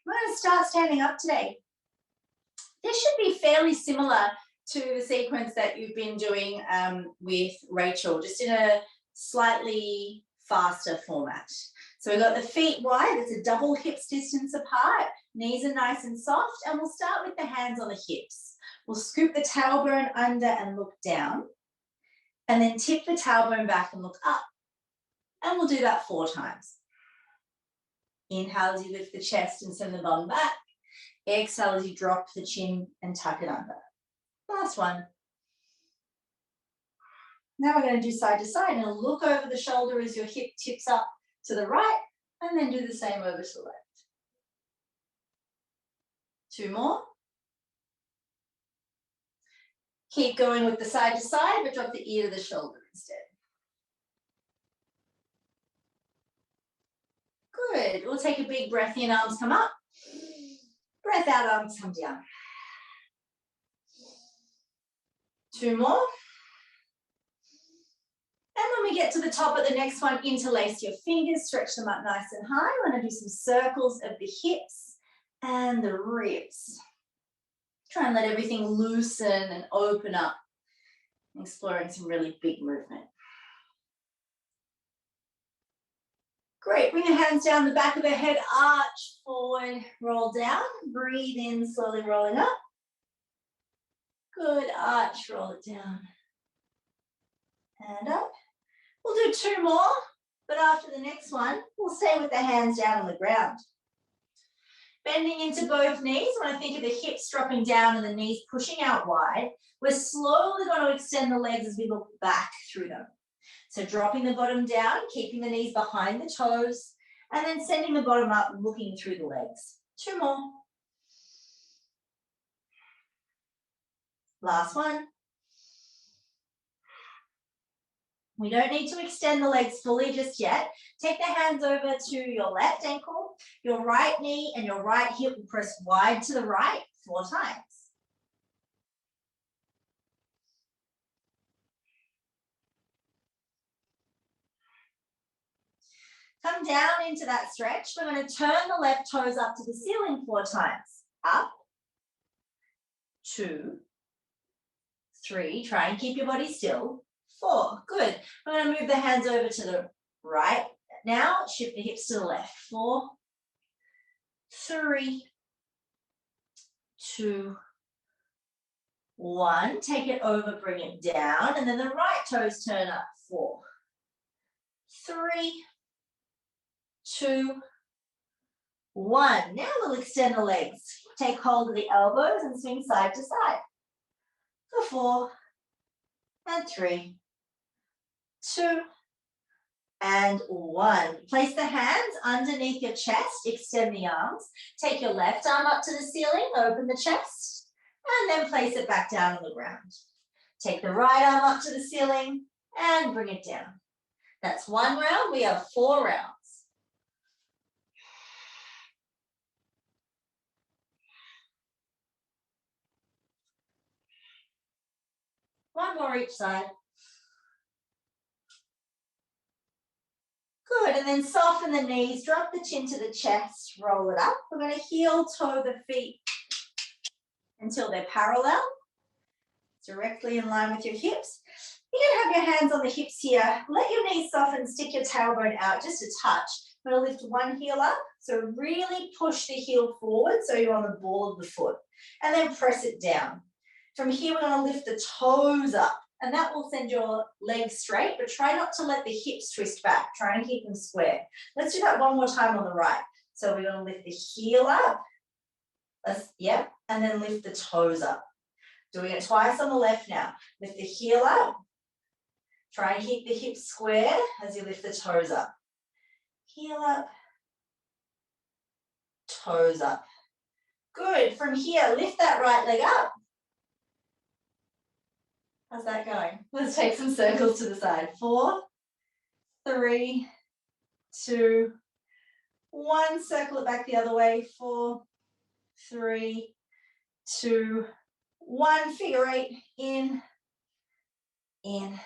We're going to start standing up today. This should be fairly similar to the sequence that you've been doing with Rachel, just in a slightly faster format. So we've got the feet wide, there's a double hips distance apart, knees are nice and soft, and we'll start with the hands on the hips. We'll scoop the tailbone under and look down, and then tip the tailbone back and look up. And we'll do that 4 times. Inhale as you lift the chest and send the bum back. Exhale as you drop the chin and tuck it under. Last one. Now we're going to do side to side and look over the shoulder as your hip tips up to the right, and then do the same over to the left. 2 more. Keep going with the side to side, but drop the ear to the shoulder instead. Good. We'll take a big breath in, arms come up. Breath out, arms come down. 2 more. And when we get to the top of the next one, interlace your fingers, stretch them up nice and high. We're going to do some circles of the hips and the ribs. Try and let everything loosen and open up, exploring some really big movement. Great, bring your hands down the back of the head, arch forward, roll down, breathe in, slowly rolling up. Good, arch, roll it down and up. We'll do 2 more, but after the next one, we'll stay with the hands down on the ground. Bending into both knees, when I think of the hips dropping down and the knees pushing out wide, we're slowly going to extend the legs as we look back through them. So dropping the bottom down, keeping the knees behind the toes, and then sending the bottom up, looking through the legs. 2 more. Last one. We don't need to extend the legs fully just yet. Take the hands over to your left ankle, your right knee and your right hip will press wide to the right 4 times. Come down into that stretch. We're going to turn the left toes up to the ceiling 4 times. Up, 2, 3. Try and keep your body still. 4. Good. We're going to move the hands over to the right. Now shift the hips to the left. 4, 3, 2, 1. Take it over, bring it down, and then the right toes turn up. 4, 3, 2, 1. Now we'll extend the legs. Take hold of the elbows and swing side to side. For 4 and 3, 2 and 1. Place the hands underneath your chest, extend the arms. Take your left arm up to the ceiling, open the chest, and then place it back down on the ground. Take the right arm up to the ceiling and bring it down. That's 1 round. We have 4 rounds. One more each side. Good, and then soften the knees, drop the chin to the chest, roll it up. We're going to heel toe the feet until they're parallel, directly in line with your hips. You can have your hands on the hips here. Let your knees soften, stick your tailbone out just a touch. I'm going to lift one heel up, so really push the heel forward so you're on the ball of the foot, and then press it down. From here, we're going to lift the toes up, and that will send your legs straight, but try not to let the hips twist back. Try and keep them square. Let's do that one more time on the right. So we're going to lift the heel up. And then lift the toes up. Doing it twice on the left now. Lift the heel up. Try and keep the hips square as you lift the toes up. Heel up. Toes up. Good. From here, lift that right leg up. How's that going? Let's take some circles to the side. 4, 3, 2, 1. Circle it back the other way. 4, 3, 2, 1. Figure 8. In, and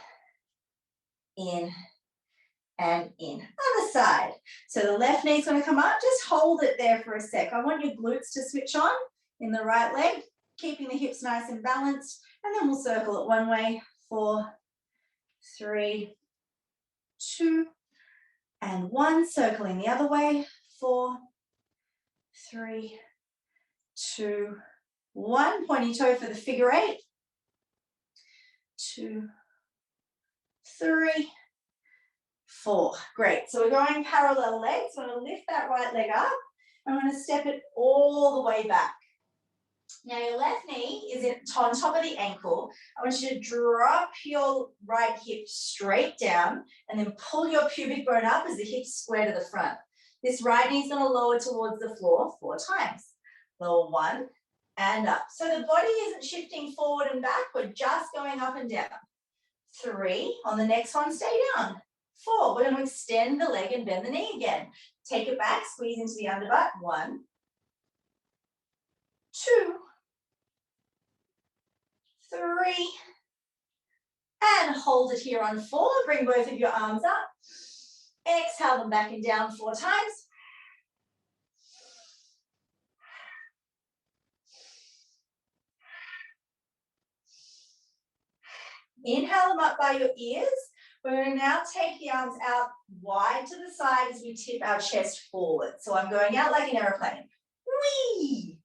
in. And the side. So the left knee's going to come up. Just hold it there for a sec. I want your glutes to switch on in the right leg, keeping the hips nice and balanced. And then we'll circle it one way. 4, 3, 2, and 1. Circling the other way. 4, 3, 2, 1. Pointy toe for the figure 8. 2, 3, 4. Great. So we're going parallel legs. So I'm going to lift that right leg up. I'm going to step it all the way back. Now your left knee is on top of the ankle. I want you to drop your right hip straight down and then pull your pubic bone up as the hips square to the front. This right knee is going to lower towards the floor 4 times. Lower 1 and up. So the body isn't shifting forward and back. We're just going up and down. 3. On the next one, stay down. 4. We're going to extend the leg and bend the knee again. Take it back, squeeze into the underbutt. 1, 2, 3, and hold it here on 4. Bring both of your arms up. Exhale them back and down 4 times. Inhale them up by your ears. We're going to now take the arms out wide to the side as we tip our chest forward. So I'm going out like an aeroplane. Whee!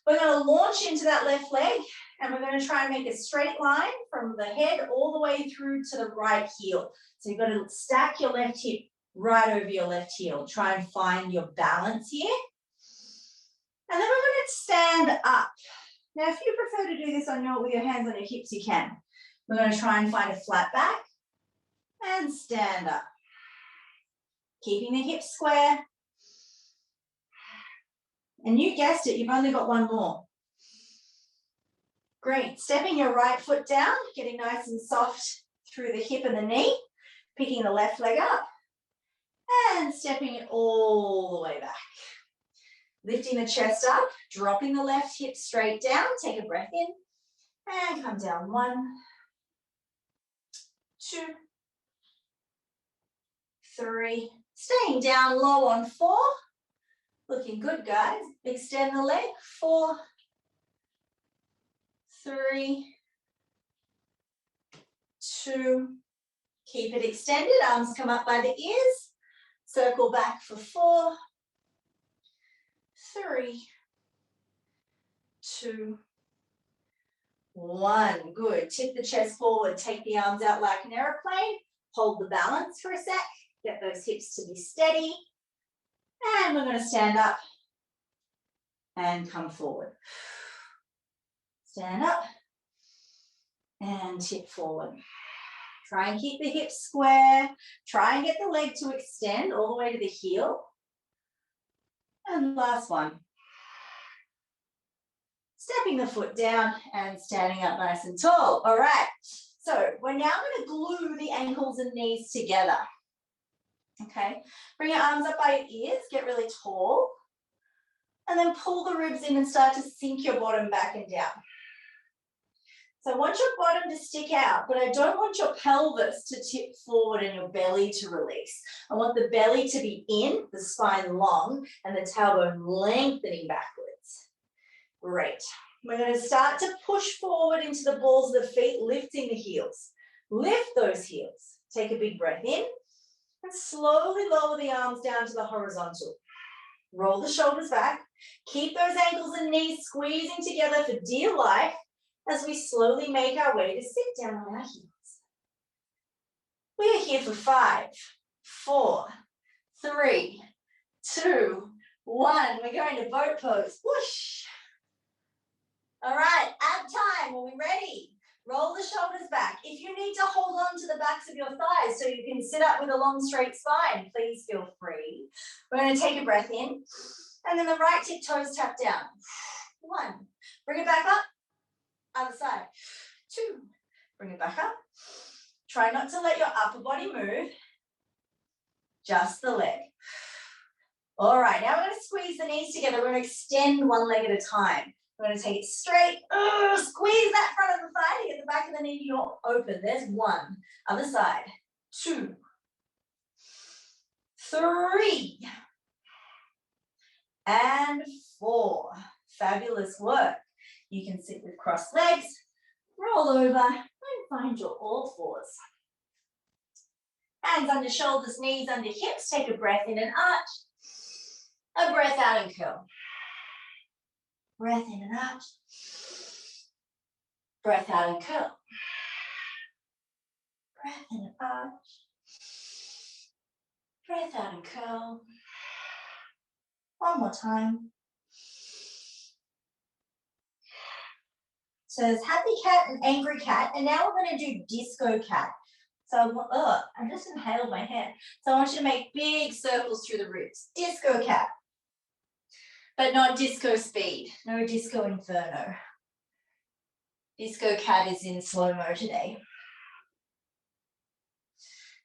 We're going to launch into that left leg and we're going to try and make a straight line from the head all the way through to the right heel. So you've got to stack your left hip right over your left heel. Try and find your balance here. And then we're going to stand up. Now, if you prefer to do this with your hands on your hips, you can. We're going to try and find a flat back and stand up. Keeping the hips square. And you guessed it, you've only got 1 more. Great. Stepping your right foot down, getting nice and soft through the hip and the knee. Picking the left leg up and stepping it all the way back. Lifting the chest up, dropping the left hip straight down. Take a breath in and come down. 1, 2, 3. Staying down low on 4. Looking good, guys. Extend the leg. 4, 3, 2. Keep it extended. Arms come up by the ears. Circle back for 4, 3, 2, 1. Good. Tip the chest forward. Take the arms out like an aeroplane. Hold the balance for a sec. Get those hips to be steady. And we're going to stand up and come forward. Stand up and tip forward. Try and keep the hips square. Try and get the leg to extend all the way to the heel. And last one. Stepping the foot down and standing up nice and tall. All right. So we're now going to glue the ankles and knees together. Okay. Bring your arms up by your ears. Get really tall. And then pull the ribs in and start to sink your bottom back and down. So I want your bottom to stick out, but I don't want your pelvis to tip forward and your belly to release. I want the belly to be in, the spine long, and the tailbone lengthening backwards. Great. We're going to start to push forward into the balls of the feet, lifting the heels. Lift those heels. Take a big breath in and slowly lower the arms down to the horizontal. Roll the shoulders back. Keep those ankles and knees squeezing together for dear life as we slowly make our way to sit down on our heels. We are here for 5, 4, 3, 2, 1. We're going to boat pose. Whoosh. All right, ab time. Are we ready? Roll the shoulders back. If you need to hold on to the backs of your thighs so you can sit up with a long straight spine, please feel free. We're going to take a breath in and then the right tip toes tap down. 1. Bring it back up. Other side. 2. Bring it back up. Try not to let your upper body move. Just the leg. All right, now we're going to squeeze the knees together. We're going to extend one leg at a time. We're going to take it straight. Squeeze that front of the thigh to get the back of the knee open. There's 1. Other side. 2, 3, and 4. Fabulous work. You can sit with crossed legs, roll over, and find your all fours. Hands under shoulders, knees under hips. Take a breath in and arch. A breath out and curl. Breath in and arch. Breath out and curl. Breath in and arch. Breath out and curl. One more time. So there's happy cat and angry cat, and now we're going to do disco cat. So I just inhaled my hand. So I want you to make big circles through the ribs. Disco cat, but not disco speed. No disco inferno. Disco cat is in slow-mo today.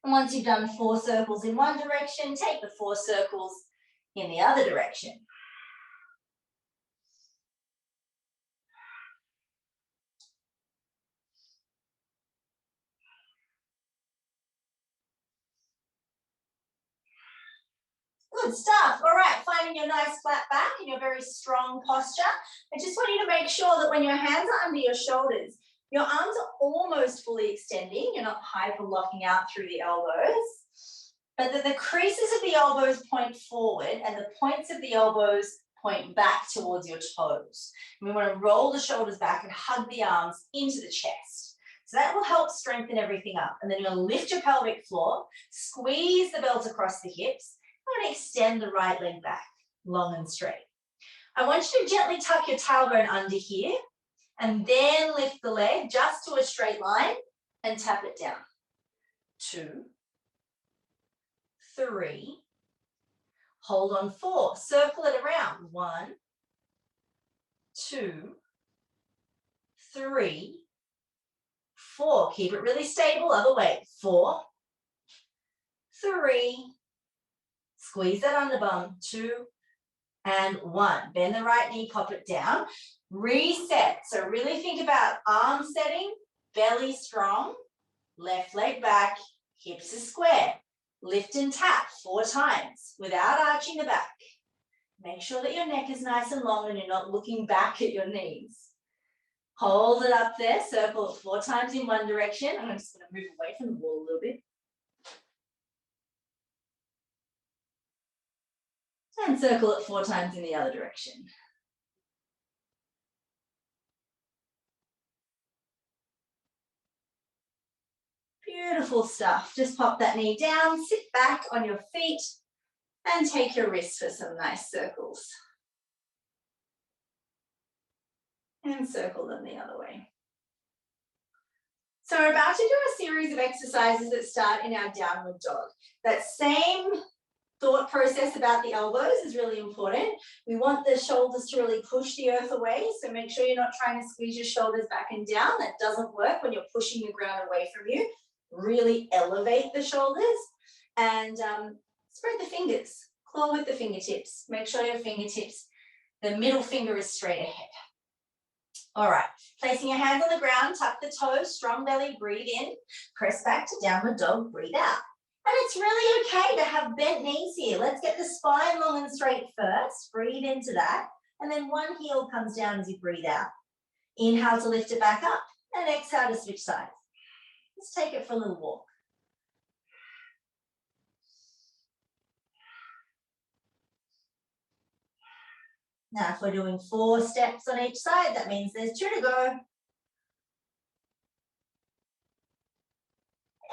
And once you've done 4 circles in one direction, take the 4 circles in the other direction. Good stuff. All right, finding your nice flat back and your very strong posture. I just want you to make sure that when your hands are under your shoulders, your arms are almost fully extending. You're not hyper locking out through the elbows, but that the creases of the elbows point forward and the points of the elbows point back towards your toes. And we want to roll the shoulders back and hug the arms into the chest. So that will help strengthen everything up. And then you're going to lift your pelvic floor, squeeze the belt across the hips. I'm going to extend the right leg back, long and straight. I want you to gently tuck your tailbone under here and then lift the leg just to a straight line and tap it down. 2, 3, hold on 4, circle it around. 1, 2, 3, 4. Keep it really stable, other way. 4, 3, squeeze that under bum, 2, and 1. Bend the right knee, pop it down. Reset. So really think about arm setting, belly strong, left leg back, hips are square. Lift and tap 4 times without arching the back. Make sure that your neck is nice and long and you're not looking back at your knees. Hold it up there, circle it 4 times in one direction. I'm just going to move away from the wall a little bit. And circle it 4 times in the other direction. Beautiful stuff. Just pop that knee down, sit back on your feet, and take your wrists for some nice circles. And circle them the other way. So we're about to do a series of exercises that start in our downward dog. That same thought process about the elbows is really important. We want the shoulders to really push the earth away, so make sure you're not trying to squeeze your shoulders back and down. That doesn't work when you're pushing the ground away from you. Really elevate the shoulders and spread the fingers. Claw with the fingertips. Make sure your fingertips, the middle finger is straight ahead. All right, placing your hands on the ground, tuck the toes, strong belly, breathe in, press back to downward dog, breathe out. And it's really okay to have bent knees here. Let's get the spine long and straight first. Breathe into that. And then one heel comes down as you breathe out. Inhale to lift it back up and exhale to switch sides. Let's take it for a little walk. Now, if we're doing 4 steps on each side, that means there's 2 to go.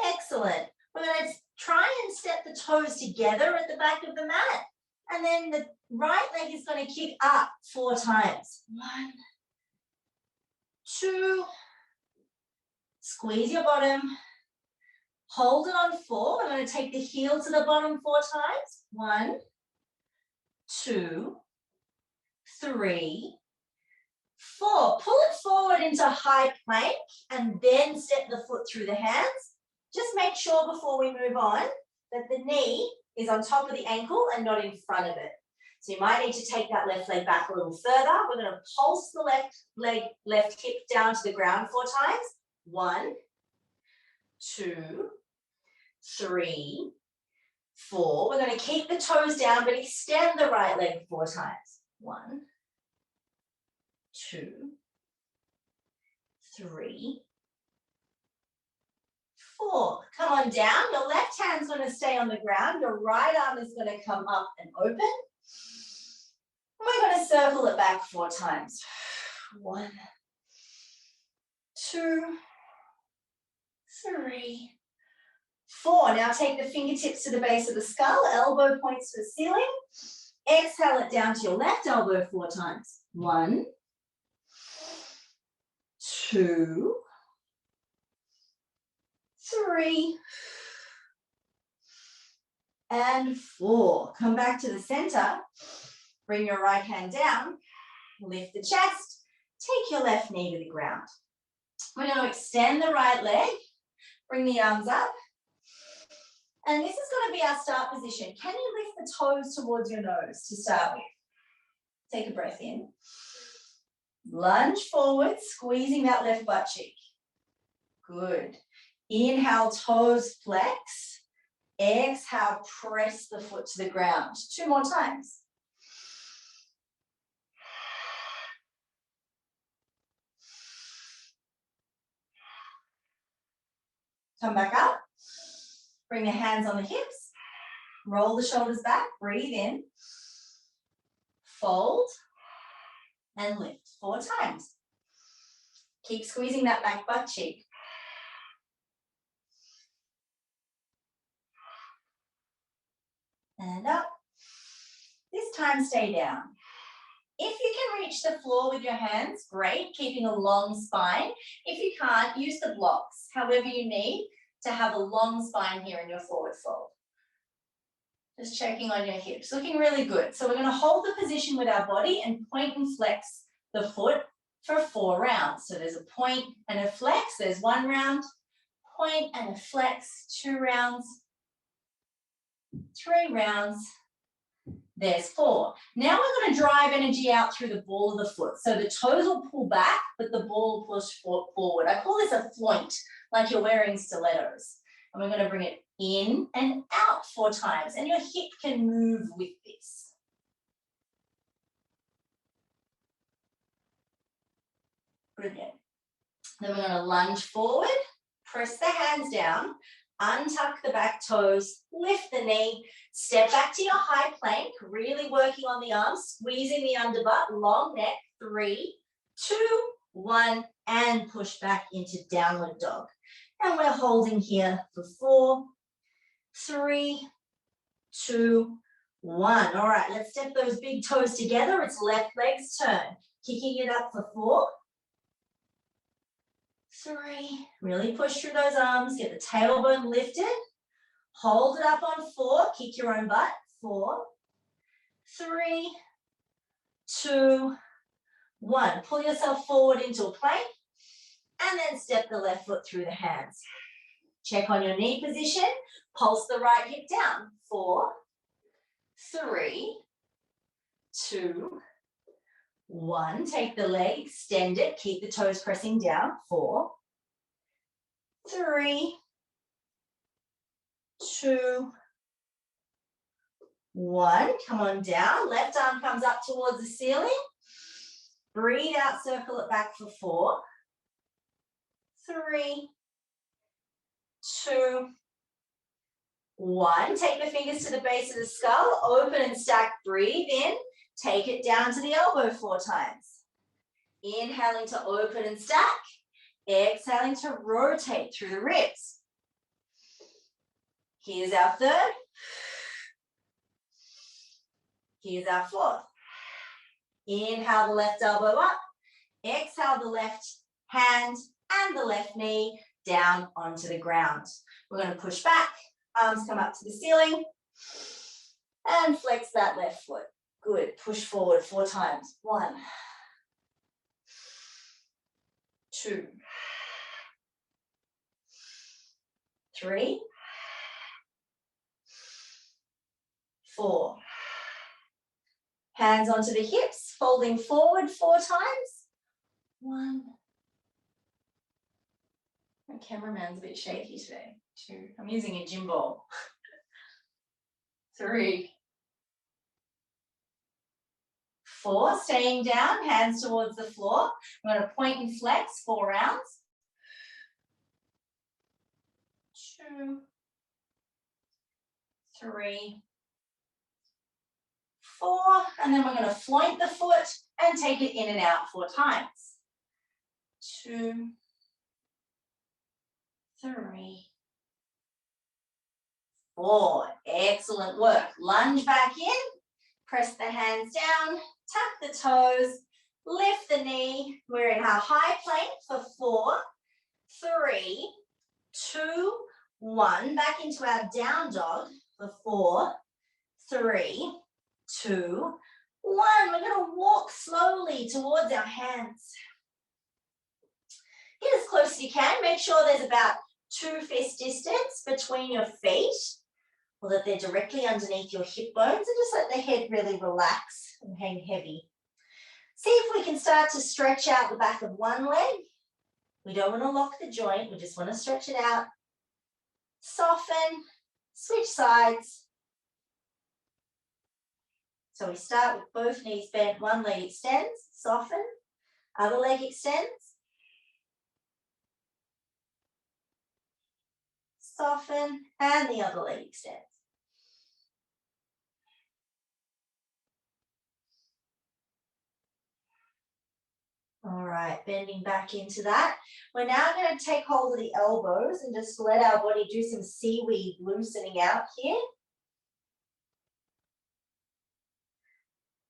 Excellent. We're going to try and step the toes together at the back of the mat. And then the right leg is going to kick up 4 times. 1, 2, squeeze your bottom. Hold it on 4. We're going to take the heel to the bottom 4 times. 1, 2, 3, 4. Pull it forward into high plank and then step the foot through the hands. Just make sure before we move on that the knee is on top of the ankle and not in front of it. So you might need to take that left leg back a little further. We're going to pulse the left hip down to the ground 4 times. 1, 2, 3, 4. We're going to keep the toes down, but extend the right leg 4 times. 1, 2, 3, 4. Come on down. Your left hand's going to stay on the ground. Your right arm is going to come up and open. We're going to circle it back 4 times. 1, 2, 3, 4. Now take the fingertips to the base of the skull, elbow points to the ceiling. Exhale it down to your left elbow 4 times. 1, 2, 3, and 4. Come back to the center. Bring your right hand down. Lift the chest. Take your left knee to the ground. We're going to extend the right leg. Bring the arms up. And this is going to be our start position. Can you lift the toes towards your nose to start with? Take a breath in. Lunge forward, squeezing that left butt cheek. Good. Inhale, toes flex. Exhale, press the foot to the ground. 2 more times. Come back up. Bring the hands on the hips. Roll the shoulders back. Breathe in. Fold. And lift 4 times. Keep squeezing that back butt cheek. And up. This time stay down. If you can reach the floor with your hands, great, keeping a long spine. If you can't, use the blocks, however you need to have a long spine here in your forward fold. Just checking on your hips, looking really good. So we're going to hold the position with our body and point and flex the foot for 4 rounds. So there's a point and a flex. There's 1 round, point and a flex, 2 rounds, 3 rounds. There's 4. Now we're going to drive energy out through the ball of the foot. So the toes will pull back, but the ball will push forward. I call this a floint, like you're wearing stilettos. And we're going to bring it in and out 4 times. And your hip can move with this. Brilliant. Then we're going to lunge forward, press the hands down, untuck the back toes, lift the knee, step back to your high plank, really working on the arms, squeezing the underbutt, long neck, 3, 2, 1, and push back into downward dog. And we're holding here for 4, 3, 2, 1. All right, let's step those big toes together. It's left leg's turn. Kicking it up for 4, 3, really push through those arms, get the tailbone lifted, hold it up on 4, kick your own butt, 4, 3, 2, 1. Pull yourself forward into a plank, and then step the left foot through the hands. Check on your knee position, pulse the right hip down, 4, 3, 2, 1. Take the leg, extend it, keep the toes pressing down, 4, 3, 2, 1. Come on down. Left arm comes up towards the ceiling. Breathe out, circle it back for 4, 3, 2, 1. Take the fingers to the base of the skull. Open and stack. Breathe in. Take it down to the elbow 4 times. Inhaling to open and stack. Exhaling to rotate through the ribs. Here's our 3rd. Here's our 4th. Inhale the left elbow up. Exhale the left hand and the left knee down onto the ground. We're going to push back. Arms come up to the ceiling. And flex that left foot. Good. Push forward 4 times. 1, 2, 3, 4. Hands onto the hips, folding forward 4 times. 1. My cameraman's a bit shaky today. 2. I'm using a gym ball. 3, 4, staying down, hands towards the floor. I'm going to point and flex 4 rounds. 2, 3, 4, and then we're going to floint the foot and take it in and out 4 times. 2, 3, 4. Excellent work. Lunge back in, press the hands down, tuck the toes, lift the knee. We're in our high plank for 4, 3, 2, 1. Back into our down dog for 4, 3, 2, 1. We're going to walk slowly towards our hands. Get as close as you can. Make sure there's about 2 fist distance between your feet, or that they're directly underneath your hip bones, and just let the head really relax and hang heavy. See if we can start to stretch out the back of one leg. We don't want to lock the joint. We just want to stretch it out. Soften, switch sides. So we start with both knees bent, one leg extends, soften, other leg extends. Soften, and the other leg extends. All right, bending back into that. We're now going to take hold of the elbows and just let our body do some seaweed loosening out here.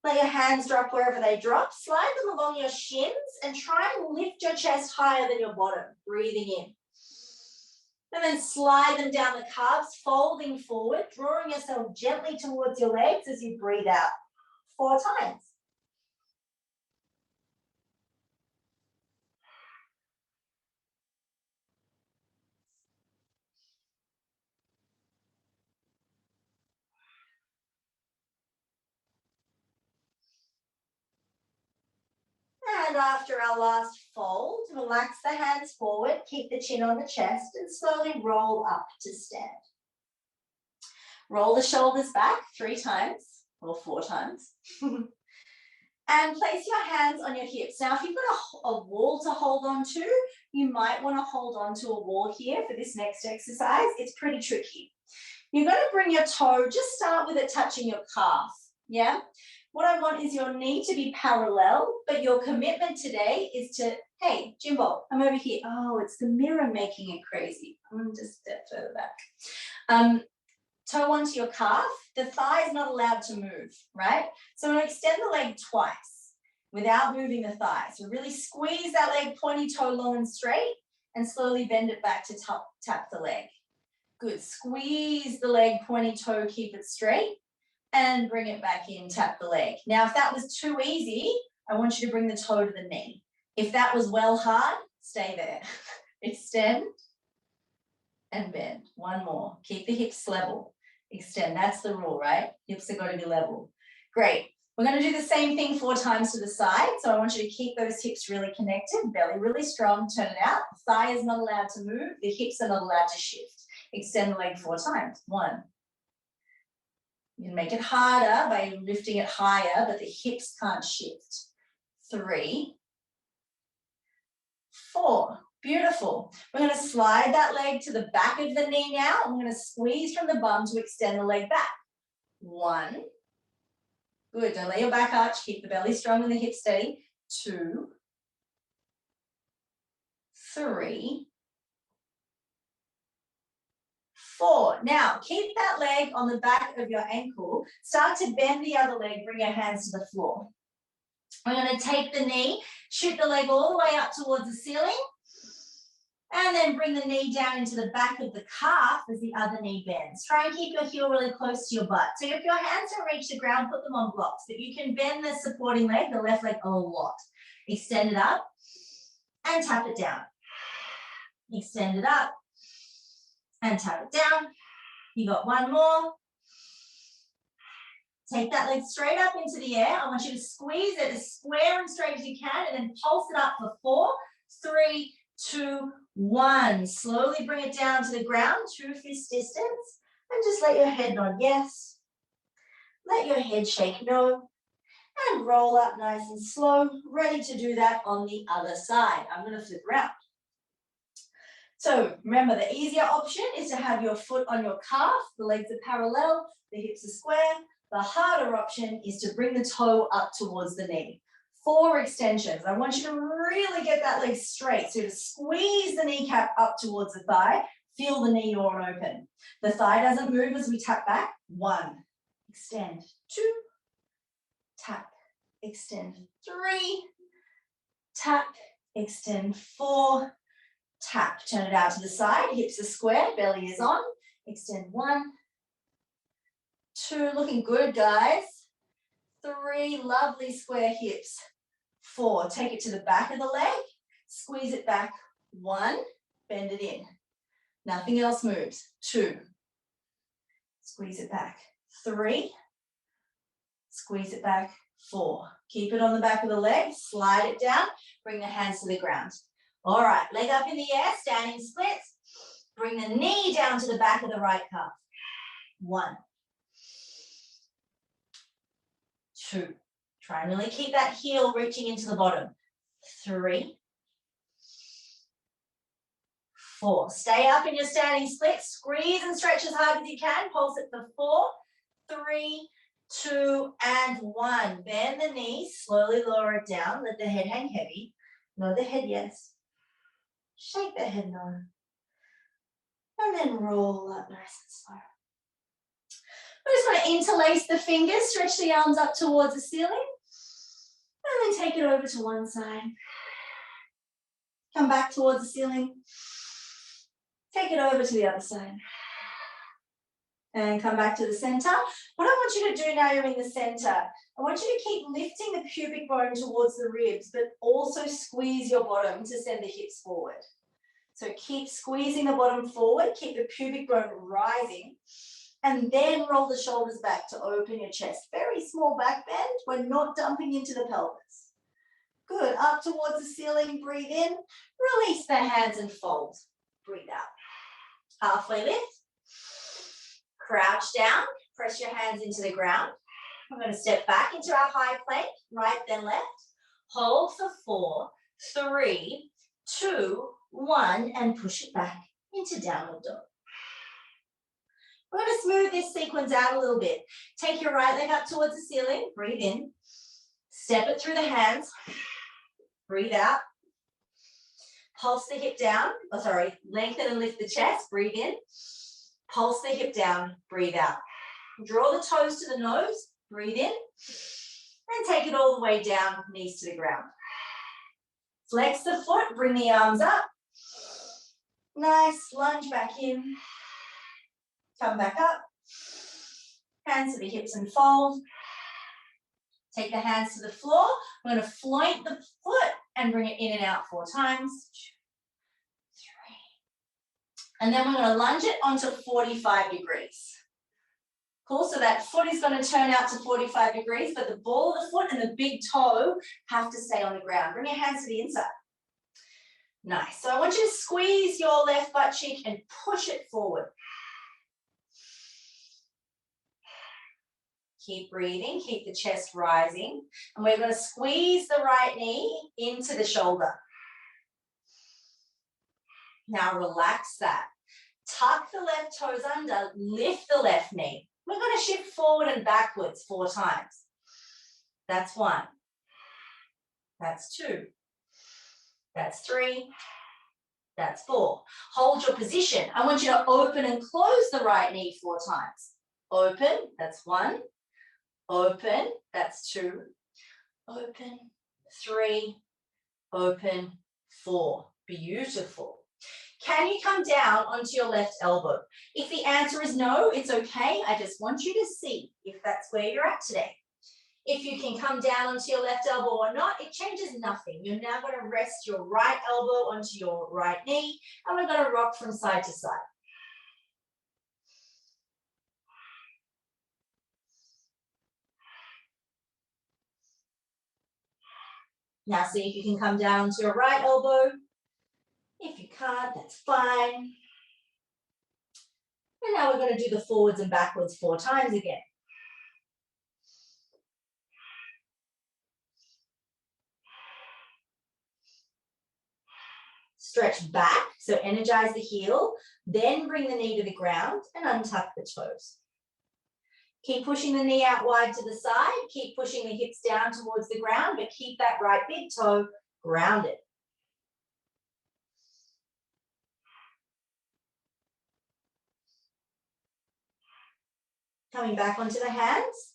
Let your hands drop wherever they drop. Slide them along your shins and try and lift your chest higher than your bottom, breathing in. And then slide them down the calves, folding forward, drawing yourself gently towards your legs as you breathe out 4 times. And after our last fold, relax the hands forward, keep the chin on the chest, and slowly roll up to stand. Roll the shoulders back 3 times, or 4 times. And place your hands on your hips. Now, if you've got a wall to hold on to, you might want to hold on to a wall here for this next exercise. It's pretty tricky. You're going to bring your toe, just start with it touching your calf, yeah? What I want is your knee to be parallel, but your commitment today is to, hey, Jimbo, I'm over here. Oh, it's the mirror making it crazy. I'm going to just step further back. Toe onto your calf. The thigh is not allowed to move, right? So I'm going to extend the leg twice without moving the thigh. So really squeeze that leg, pointy toe long and straight, and slowly bend it back to tap the leg. Good. Squeeze the leg, pointy toe, keep it straight, and bring it back in, tap the leg. Now, if that was too easy, I want you to bring the toe to the knee. If that was well hard, stay there. Extend and bend. One more. Keep the hips level. Extend. That's the rule, right? Hips are going to be level. Great. We're going to do the same thing 4 times to the side. So I want you to keep those hips really connected, belly really strong, turn it out. The thigh is not allowed to move. The hips are not allowed to shift. Extend the leg 4 times. 1. You can make it harder by lifting it higher, but the hips can't shift. 3, 4. Beautiful. We're going to slide that leg to the back of the knee now. I'm going to squeeze from the bum to extend the leg back. 1. Good. Don't let your back arch. Keep the belly strong and the hips steady. 2, 3, 4. Now, keep that leg on the back of your ankle. Start to bend the other leg. Bring your hands to the floor. We're going to take the knee, shoot the leg all the way up towards the ceiling, and then bring the knee down into the back of the calf as the other knee bends. Try and keep your heel really close to your butt. So if your hands don't reach the ground, put them on blocks, but you can bend the supporting leg, the left leg, a lot. Extend it up and tap it down. Extend it up and tap it down. You got one more. Take that leg straight up into the air. I want you to squeeze it as square and straight as you can, and then pulse it up for 4, 3, 2, 1. Slowly bring it down to the ground, 2 fist distance, and just let your head nod yes Let your head shake no. And roll up nice and slow. Ready to do that on the other side. I'm going to flip around. So remember, the easier option is to have your foot on your calf. The legs are parallel. The hips are square. The harder option is to bring the toe up towards the knee. 4 extensions. I want you to really get that leg straight. So to squeeze the kneecap up towards the thigh, feel the knee yawn open. The thigh doesn't move as we tap back. 1, extend. 2, tap, extend. 3, tap, extend. 4, tap. Turn it out to the side. Hips are square, belly is on. Extend. 1, 2, looking good, guys. 3, lovely square hips. 4, take it to the back of the leg. Squeeze it back. 1, bend it in. Nothing else moves. 2, squeeze it back. 3, squeeze it back. 4, keep it on the back of the leg. Slide it down. Bring the hands to the ground. All right, leg up in the air, standing splits. Bring the knee down to the back of the right calf. 1, 2. Try and really keep that heel reaching into the bottom. 3, 4. Stay up in your standing split. Squeeze and stretch as hard as you can. Pulse it for 4, 3, 2, and 1. Bend the knees. Slowly lower it down. Let the head hang heavy. Nod the head yes. Shake the head no. And then roll up nice and slow. We just want to interlace the fingers, stretch the arms up towards the ceiling, and then take it over to one side. Come back towards the ceiling. Take it over to the other side. And come back to the center. What I want you to do now you're in the center, I want you to keep lifting the pubic bone towards the ribs, but also squeeze your bottom to send the hips forward. So keep squeezing the bottom forward, keep the pubic bone rising, and then roll the shoulders back to open your chest. Very small back bend. We're not dumping into the pelvis. Good. Up towards the ceiling. Breathe in. Release the hands and fold. Breathe out. Halfway lift. Crouch down. Press your hands into the ground. I'm going to step back into our high plank. Right, then left. Hold for 4, 3, 2, 1, and push it back into downward dog. We're going to smooth this sequence out a little bit. Take your right leg up towards the ceiling. Breathe in. Step it through the hands. Breathe out. Pulse the hip down. Oh, sorry. Lengthen and lift the chest. Breathe in. Pulse the hip down. Breathe out. Draw the toes to the nose. Breathe in. And take it all the way down, knees to the ground. Flex the foot. Bring the arms up. Nice. Lunge back in. Come back up. Hands to the hips and fold. Take the hands to the floor. We're going to float the foot and bring it in and out 4 times. 2, 3. And then we're going to lunge it onto 45 degrees. Cool, so that foot is going to turn out to 45 degrees, but the ball of the foot and the big toe have to stay on the ground. Bring your hands to the inside. Nice. So I want you to squeeze your left butt cheek and push it forward. Keep breathing, keep the chest rising. And we're going to squeeze the right knee into the shoulder. Now relax that. Tuck the left toes under, lift the left knee. We're going to shift forward and backwards 4 times. That's 1. That's 2. That's 3. That's 4. Hold your position. I want you to open and close the right knee 4 times. Open, that's 1. Open, that's 2. Open, 3. Open, 4. Beautiful. Can you come down onto your left elbow? If the answer is no, it's okay. I just want you to see if that's where you're at today. If you can come down onto your left elbow or not, it changes nothing. You're now going to rest your right elbow onto your right knee, and we're going to rock from side to side. Now see if you can come down onto your right elbow. If you can't, that's fine. And now we're going to do the forwards and backwards 4 times again. Stretch back, so energize the heel, then bring the knee to the ground and untuck the toes. Keep pushing the knee out wide to the side, keep pushing the hips down towards the ground, but keep that right big toe grounded. Coming back onto the hands,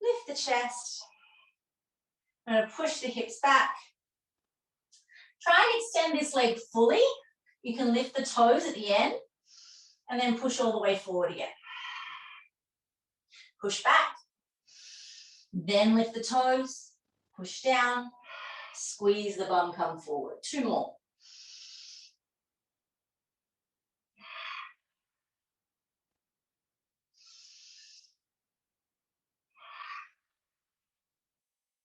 lift the chest. I'm going to push the hips back. Try and extend this leg fully. You can lift the toes at the end and then push all the way forward again. Push back, then lift the toes, push down, squeeze the bum, come forward. 2 more.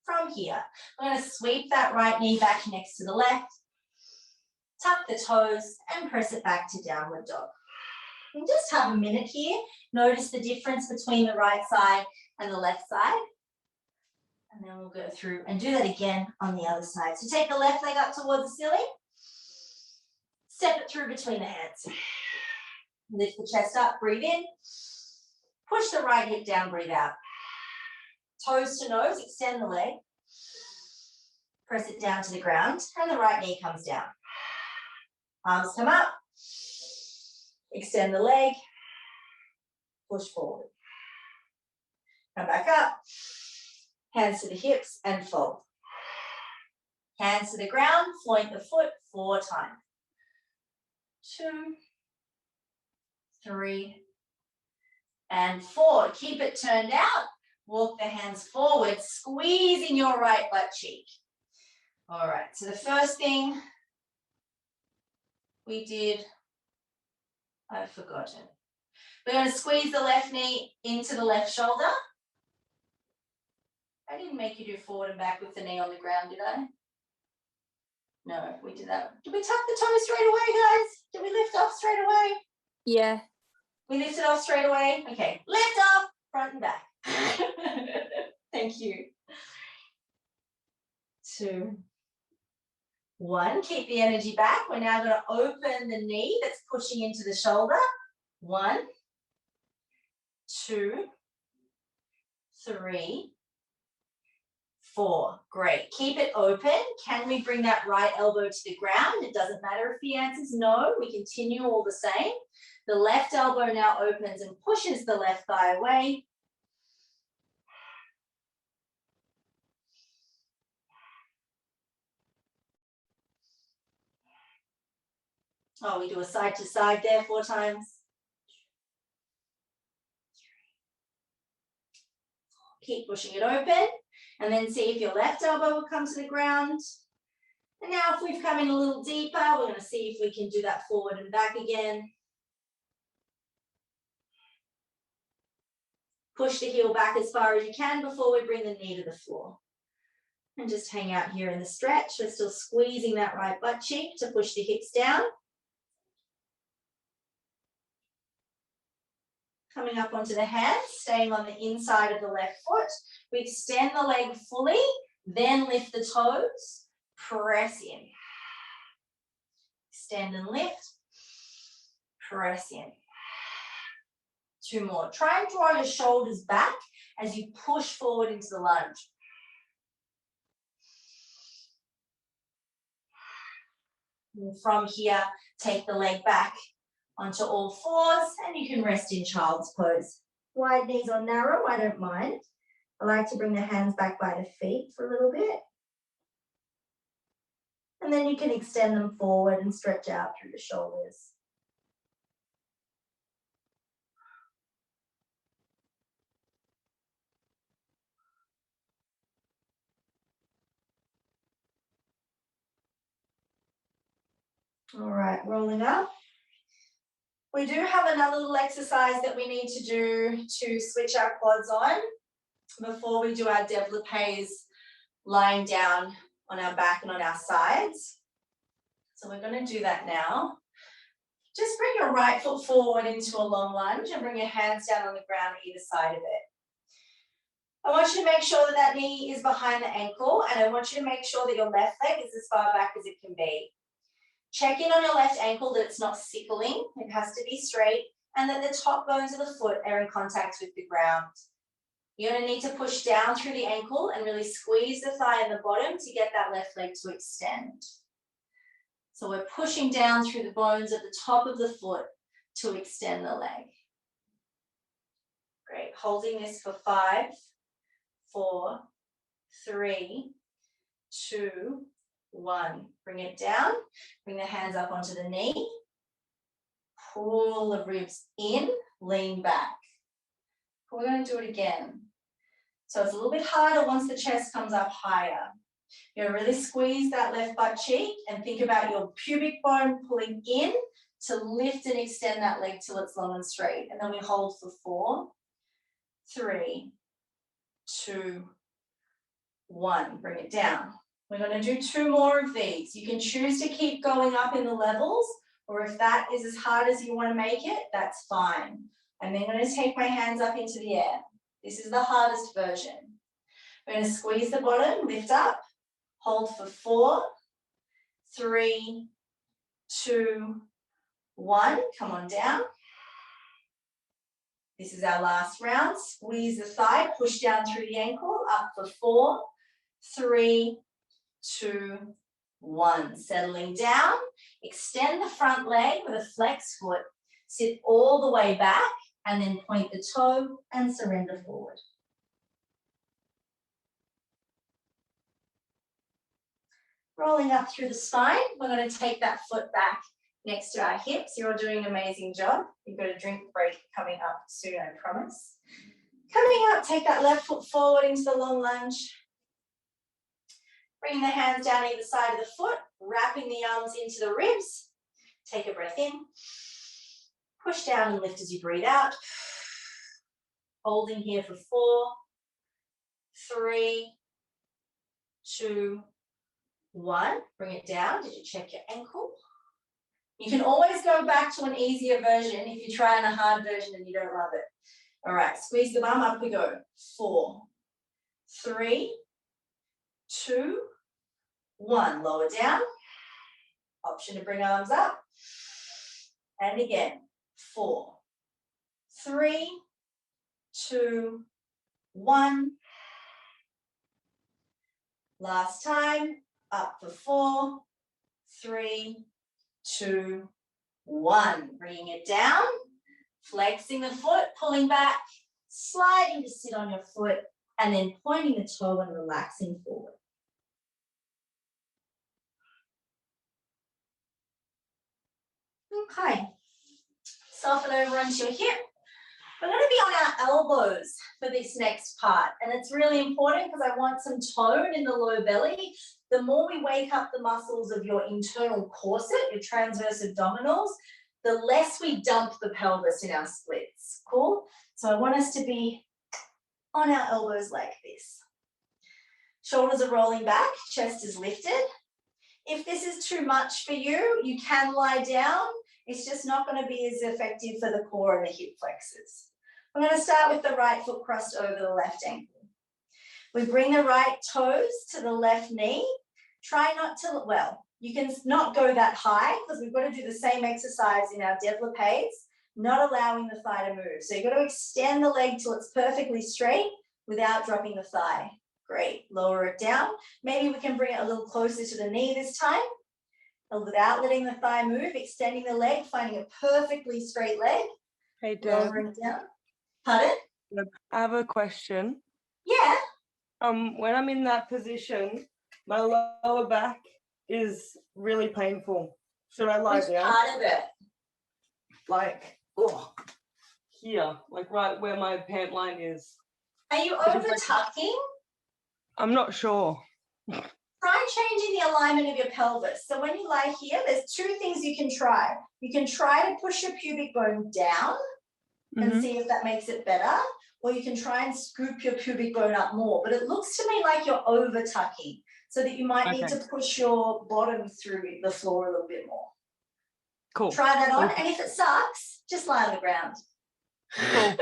From here, I'm going to sweep that right knee back next to the left, tuck the toes and press it back to downward dog. And just have a minute here. Notice the difference between the right side and the left side. And then we'll go through and do that again on the other side. So take the left leg up towards the ceiling. Step it through between the hands. Lift the chest up, breathe in. Push the right hip down, breathe out. Toes to nose, extend the leg. Press it down to the ground and the right knee comes down. Arms come up. Extend the leg. Push forward. Come back up. Hands to the hips and fold. Hands to the ground, point the foot 4 times. 2, 3, and 4. Keep it turned out. Walk the hands forward, squeezing your right butt cheek. All right, so the first thing we did, I've forgotten. We're going to squeeze the left knee into the left shoulder. I didn't make you do forward and back with the knee on the ground, did I? No, we did that. Did we tuck the toes straight away, guys? Did we lift off straight away? Yeah. We lifted off straight away? Okay, lift off, front and back. Thank you. 2, 1, keep the energy back. We're now going to open the knee that's pushing into the shoulder. 1, 2, 3, 4. Great. Keep it open. Can we bring that right elbow to the ground? It doesn't matter if the answer is no. We continue all the same. The left elbow now opens and pushes the left thigh away. Oh, we do a side to side there 4 times. Keep pushing it open and then see if your left elbow will come to the ground. And now if we've come in a little deeper, we're going to see if we can do that forward and back again. Push the heel back as far as you can before we bring the knee to the floor. And just hang out here in the stretch. We're still squeezing that right butt cheek to push the hips down. Coming up onto the hands, staying on the inside of the left foot. We extend the leg fully, then lift the toes, press in. Extend and lift, press in. 2 more. Try and draw your shoulders back as you push forward into the lunge. And from here, take the leg back onto all 4s and you can rest in child's pose. Wide knees or narrow, I don't mind. I like to bring the hands back by the feet for a little bit. And then you can extend them forward and stretch out through the shoulders. All right, rolling up. We do have another little exercise that we need to do to switch our quads on before we do our développés lying down on our back and on our sides. So we're going to do that now. Just bring your right foot forward into a long lunge and bring your hands down on the ground either side of it. I want you to make sure that that knee is behind the ankle, and I want you to make sure that your left leg is as far back as it can be. Check in on your left ankle that it's not sickling. It has to be straight, and that the top bones of the foot are in contact with the ground. You're going to need to push down through the ankle and really squeeze the thigh in the bottom to get that left leg to extend. So we're pushing down through the bones at the top of the foot to extend the leg. Great. Holding this for 5, 4, 3, 2, 1. Bring it down. Bring the hands up onto the knee. Pull the ribs in, lean back. We're going to do it again. So it's a little bit harder once the chest comes up higher. You're going to really squeeze that left butt cheek and think about your pubic bone pulling in to lift and extend that leg till it's long and straight. And then we hold for 4, 3, 2, 1. Bring it down. We're going to do 2 more of these. You can choose to keep going up in the levels, or if that is as hard as you want to make it, that's fine. I'm then going to take my hands up into the air. This is the hardest version. We're going to squeeze the bottom, lift up, hold for 4, 3, 2, 1. Come on down. This is our last round. Squeeze the thigh, push down through the ankle, up for 4, 3, 2, 1. Settling down. Extend the front leg with a flex foot. Sit all the way back and then point the toe and surrender forward. Rolling up through the spine. We're going to take that foot back next to our hips. You're all doing an amazing job. You've got a drink break coming up soon, I promise. Coming up, take that left foot forward into the long lunge. Bring the hands down either side of the foot, wrapping the arms into the ribs. Take a breath in. Push down and lift as you breathe out. Holding here for 4, 3, 2, 1. Bring it down. Did you check your ankle? You can always go back to an easier version if you're trying a hard version and you don't love it. All right, squeeze the bum, up we go. 4, 3, 2, 1. Lower down. Option to bring arms up. And again, 4, 3, 2, 1. Last time, up for 4, 3, 2, 1. Bringing it down, flexing the foot, pulling back, sliding to sit on your foot, and then pointing the toe and relaxing forward. Okay, soften over onto your hip. We're going to be on our elbows for this next part, and it's really important because I want some tone in the low belly. The more we wake up the muscles of your internal corset, your transverse abdominals, the less we dump the pelvis in our splits. Cool? So I want us to be on our elbows like this. Shoulders are rolling back, chest is lifted. If this is too much for you, you can lie down. It's just not going to be as effective for the core and the hip flexors. I'm going to start with the right foot crossed over the left ankle. We bring the right toes to the left knee. Try not to, well, you can not go that high because we've got to do the same exercise in our développés, not allowing the thigh to move. So you've got to extend the leg till it's perfectly straight without dropping the thigh. Great. Lower it down. Maybe we can bring it a little closer to the knee this time. Without letting the thigh move, extending the leg, finding a perfectly straight leg. Hey, Deb. Lowering it down. Pardon? I have a question. Yeah. When I'm in that position, my lower back is really painful. Should I lie down? Which part of it? Like, here, like right where my pant line is. Are you over tucking? I'm not sure. Try changing the alignment of your pelvis. So when you lie here, there's 2 things you can try. You can try to push your pubic bone down and see if that makes it better, or you can try and scoop your pubic bone up more. But it looks to me like you're over tucking, so that you might need to push your bottom through the floor a little bit more. Cool. Try that on, and if it sucks, just lie on the ground. Cool.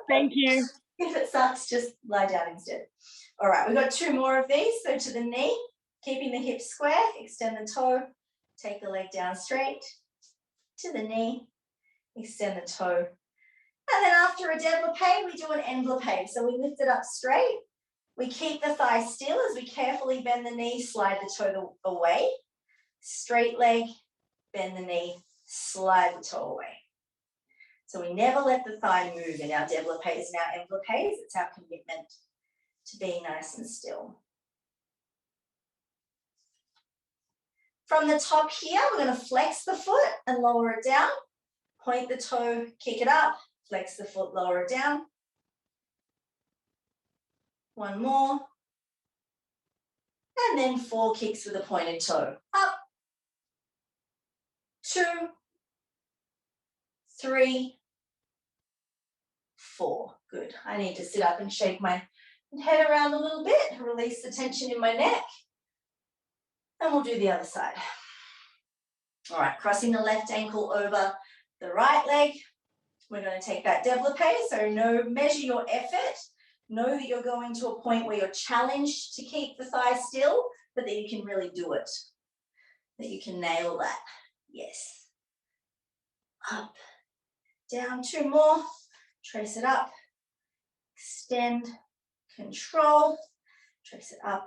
Thank you. If it sucks, just lie down instead. All right, we've got 2 more of these. So to the knee, keeping the hips square, extend the toe, Take the leg down straight to the knee, extend the toe. And then after a développé, we do an enveloppé. So we lift it up straight. We keep the thigh still as we carefully bend the knee, slide the toe away. Straight leg, bend the knee, slide the toe away. So we never let the thigh move in our développés and our enveloppés. It's our commitment to being nice and still. From the top here, we're going to flex the foot and lower it down. Point the toe, kick it up, flex the foot, lower it down. One more. And then 4 kicks with a pointed toe. Up. 2, 3, 4. Good. I need to sit up and shake my head around a little bit, release the tension in my neck. And we'll do the other side. All right, crossing the left ankle over the right leg. We're going to take that développé. So measure your effort. Know that you're going to a point where you're challenged to keep the thigh still, but that you can really do it. That you can nail that. Yes. Up, down, 2 more. Trace it up. Extend, control. Trace it up,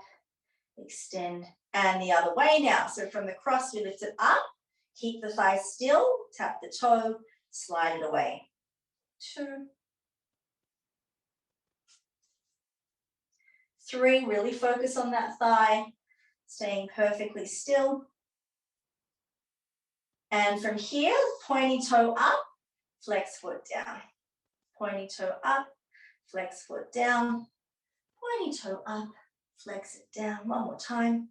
extend, and the other way now. So from the cross, we lift it up. Keep the thigh still, tap the toe, slide it away. 2, 3, really focus on that thigh, staying perfectly still. And from here, pointy toe up, flex foot down. Pointy toe up, flex foot down. Pointy toe up, flex it down. One more time.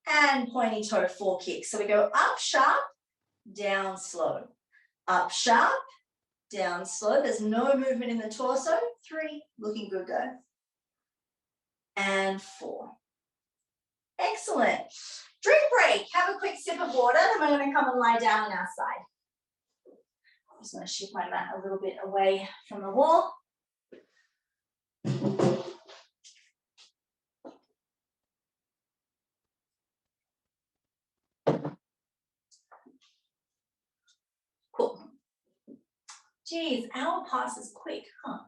And pointy toe, 4 kicks. So we go up sharp, down slow. Up sharp, down slow. There's no movement in the torso. 3, looking good, go. And 4. Excellent. Drink break. Have a quick sip of water, then we're going to come and lie down on our side. I'm just going to shift my mat a little bit away from the wall. Cool. Geez, hour passes quick, huh?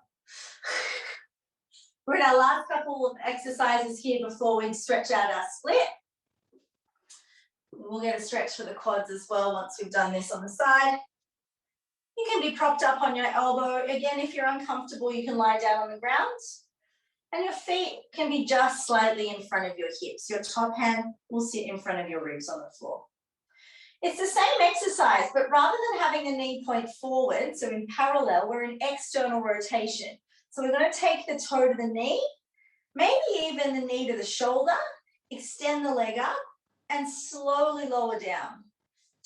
We're in our last couple of exercises here before we stretch out our split. We'll get a stretch for the quads as well once we've done this on the side. You can be propped up on your elbow. Again, if you're uncomfortable, you can lie down on the ground. And your feet can be just slightly in front of your hips. Your top hand will sit in front of your ribs on the floor. It's the same exercise, but rather than having the knee point forward, so in parallel, we're in external rotation. So we're going to take the toe to the knee, maybe even the knee to the shoulder, extend the leg up, and slowly lower down.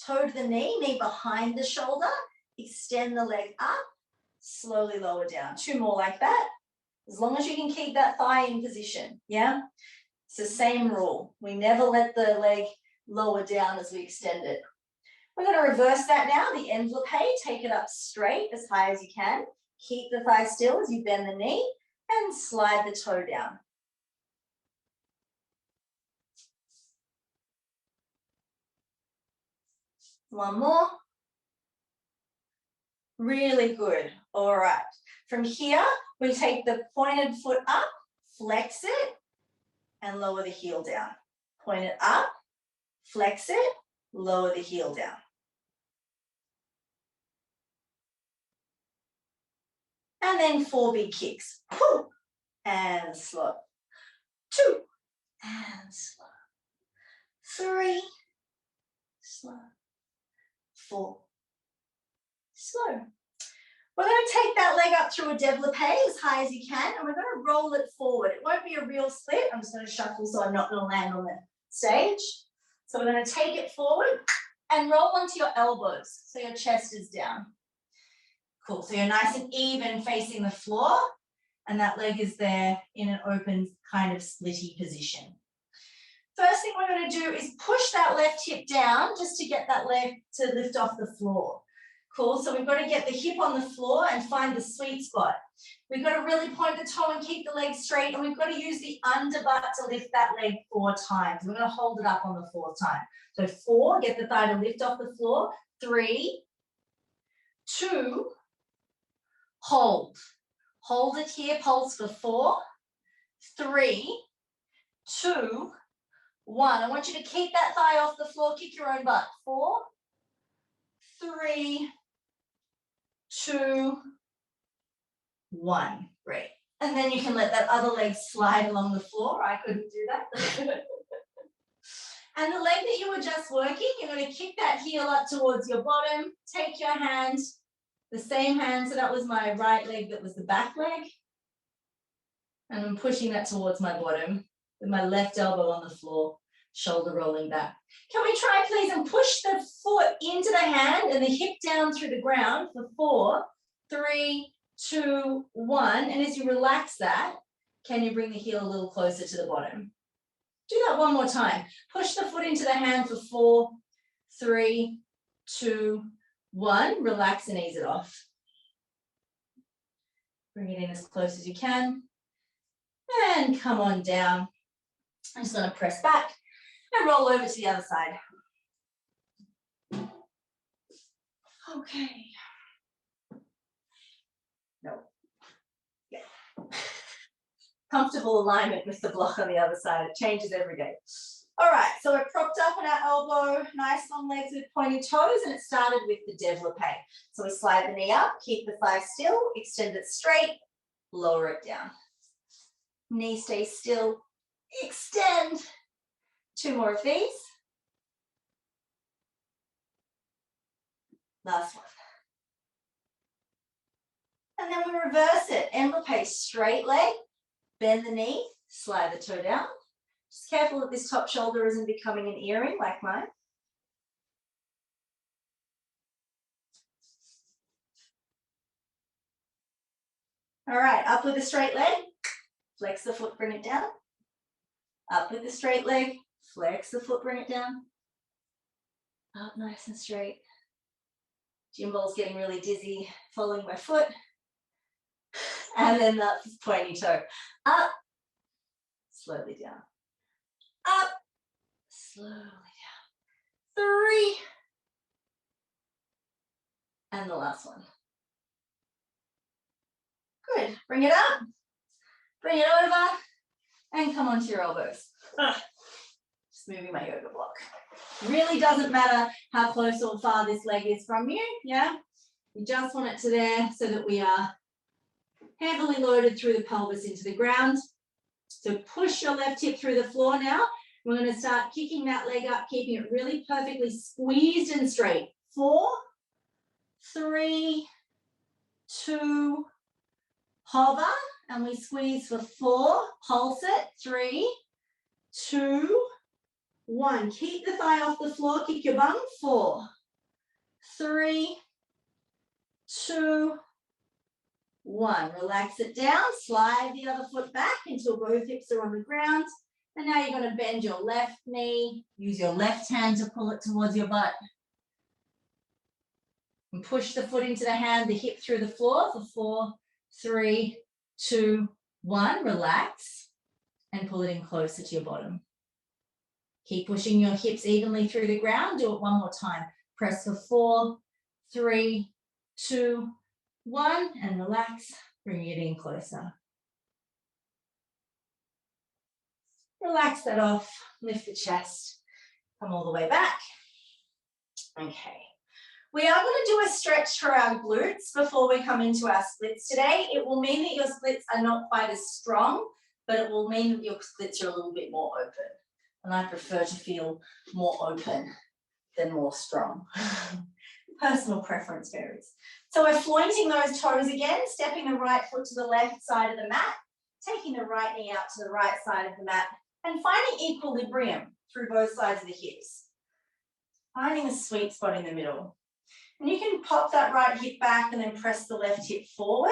Toe to the knee behind the shoulder, extend the leg up, slowly lower down. 2 more like that. As long as you can keep that thigh in position, yeah? It's the same rule. We never let the leg lower down as we extend it. We're going to reverse that now, the enveloppé. Take it up straight as high as you can. Keep the thigh still as you bend the knee and slide the toe down. One more. Really good. All right. From here, we take the pointed foot up, flex it, and lower the heel down. Point it up, flex it, lower the heel down. And then 4 big kicks. 2, and slow. 2, and slow. 3, slow. 4, slow. We're going to take that leg up through a développé as high as you can, and we're going to roll it forward. It won't be a real split. I'm just going to shuffle so I'm not going to land on the stage. So we're going to take it forward and roll onto your elbows so your chest is down. Cool. So you're nice and even facing the floor, and that leg is there in an open kind of splitty position. First thing we're going to do is push that left hip down just to get that leg to lift off the floor. Cool. So we've got to get the hip on the floor and find the sweet spot. We've got to really point the toe and keep the leg straight, and we've got to use the underbutt to lift that leg 4 times. We're going to hold it up on the 4th time. So 4, get the thigh to lift off the floor. 3, 2, hold. Hold it here, pulse for 4, 3, 2, 1. I want you to keep that thigh off the floor, kick your own butt. 4, 3, 2, 1. Great. And then you can let that other leg slide along the floor. I couldn't do that. And the leg that you were just working, you're going to kick that heel up towards your bottom. Take your hand, the same hand. So that was my right leg, that was the back leg. And I'm pushing that towards my bottom with my left elbow on the floor, shoulder rolling back. Can we try, please, and push the foot into the hand and the hip down through the ground for 4, 3, 2, 1. And as you relax that, can you bring the heel a little closer to the bottom? Do that one more time. Push the foot into the hand for 4, 3, 2, 1. Relax and ease it off. Bring it in as close as you can. And come on down. I'm just going to press back and roll over to the other side. Okay. No. Yeah. Comfortable alignment with the block on the other side. It changes every day. All right, so we're propped up on our elbow, nice long legs with pointy toes, and it started with the développé. So we slide the knee up, keep the thigh still, extend it straight, lower it down. Knee stays still, extend. 2 more of these. Last one. And then we reverse it. Envelope, straight leg, bend the knee, slide the toe down. Just careful that this top shoulder isn't becoming an earring like mine. All right, up with the straight leg, flex the foot, bring it down. Up with the straight leg, flex the foot, bring it down. Up nice and straight. Gym ball's getting really dizzy, following my foot. And then that pointy toe. Up, slowly down. Up, slowly down. 3. And the last one. Good. Bring it up. Bring it over. And come onto your elbows. Just moving my yoga block. Really doesn't matter how close or far this leg is from you. Yeah. You just want it to there so that we are heavily loaded through the pelvis into the ground. So push your left hip through the floor now. We're going to start kicking that leg up, keeping it really perfectly squeezed and straight. 4, 3, 2, hover, and we squeeze for 4, pulse it, 3, 2, 1. Keep the thigh off the floor, kick your bum, 4, 3, 2, 1. Relax it down, slide the other foot back until both hips are on the ground. And now you're going to bend your left knee, use your left hand to pull it towards your butt. And push the foot into the hand, the hip through the floor for 4, 3, 2, 1. Relax and pull it in closer to your bottom. Keep pushing your hips evenly through the ground. Do it one more time. Press for 4, 3, 2, 1, and relax. Bring it in closer. Relax that off. Lift the chest. Come all the way back. Okay. We are going to do a stretch for our glutes before we come into our splits today. It will mean that your splits are not quite as strong, but it will mean that your splits are a little bit more open. And I prefer to feel more open than more strong. Personal preference varies. So we're flointing those toes again, stepping the right foot to the left side of the mat, taking the right knee out to the right side of the mat, and finding equilibrium through both sides of the hips. Finding a sweet spot in the middle. And you can pop that right hip back and then press the left hip forward.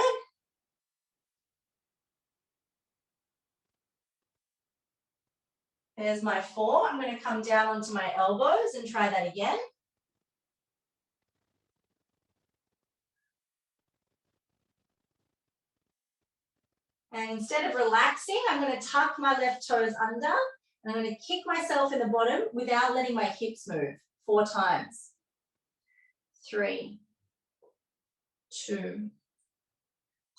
There's my 4. I'm going to come down onto my elbows and try that again. And instead of relaxing, I'm going to tuck my left toes under. And I'm going to kick myself in the bottom without letting my hips move 4 times. 3, 2.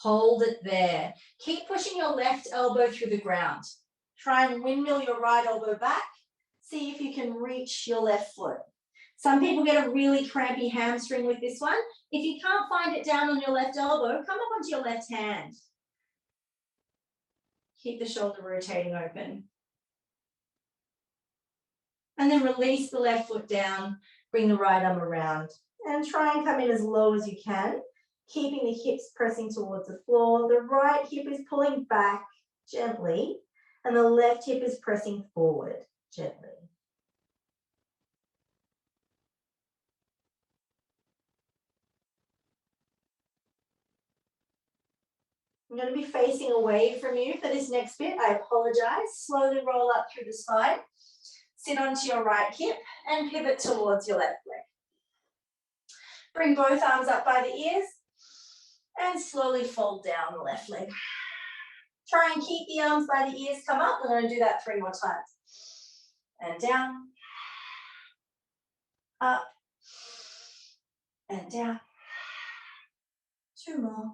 Hold it there. Keep pushing your left elbow through the ground. Try and windmill your right elbow back. See if you can reach your left foot. Some people get a really crampy hamstring with this one. If you can't find it down on your left elbow, come up onto your left hand. Keep the shoulder rotating open. And then release the left foot down, bring the right arm around. And try and come in as low as you can, keeping the hips pressing towards the floor. The right hip is pulling back gently, and the left hip is pressing forward gently. I'm going to be facing away from you for this next bit. I apologize. Slowly roll up through the spine. Sit onto your right hip and pivot towards your left leg. Bring both arms up by the ears and slowly fold down the left leg. Try and keep the arms by the ears come up. We're going to do that 3 more times. And down, up, and down. 2 more.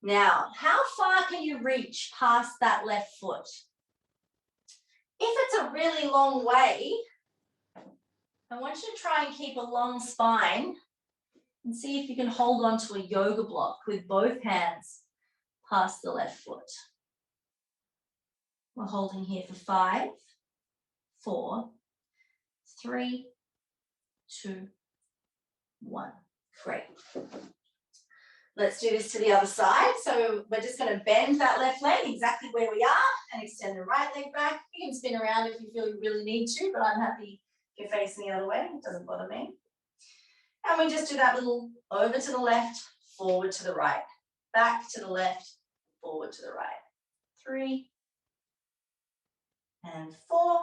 Now, how far can you reach past that left foot? If it's a really long way, I want you to try and keep a long spine and see if you can hold on to a yoga block with both hands past the left foot. We're holding here for 5, 4, 3, 2, 1. Great. Let's do this to the other side. So we're just going to bend that left leg exactly where we are and extend the right leg back. You can spin around if you feel you really need to, but I'm happy if you're facing the other way. It doesn't bother me. And we just do that little over to the left, forward to the right, back to the left, forward to the right. 3 and 4.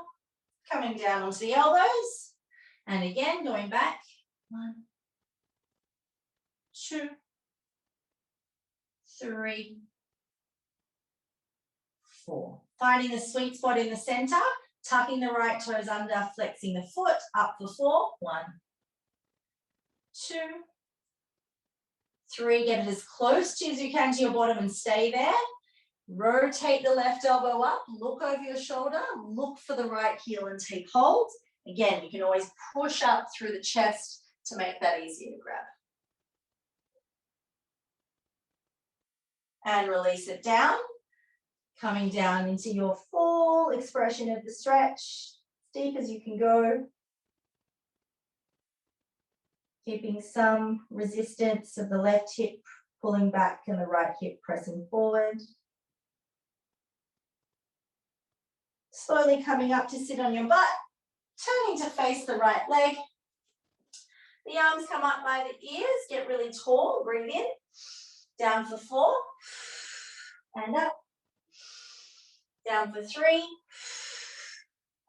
Coming down onto the elbows. And again, going back. 1, 2, 3, 4. Finding the sweet spot in the center, tucking the right toes under, flexing the foot, up for 4. 1, 2, 3. Get it as close as you can to your bottom and stay there. Rotate the left elbow up, look over your shoulder, look for the right heel and take hold. Again, you can always push up through the chest to make that easier to grab. And release it down, coming down into your full expression of the stretch, as deep as you can go. Keeping some resistance of the left hip pulling back and the right hip pressing forward. Slowly coming up to sit on your butt, turning to face the right leg. The arms come up by the ears, get really tall, breathe in. Down for 4, and up. Down for 3,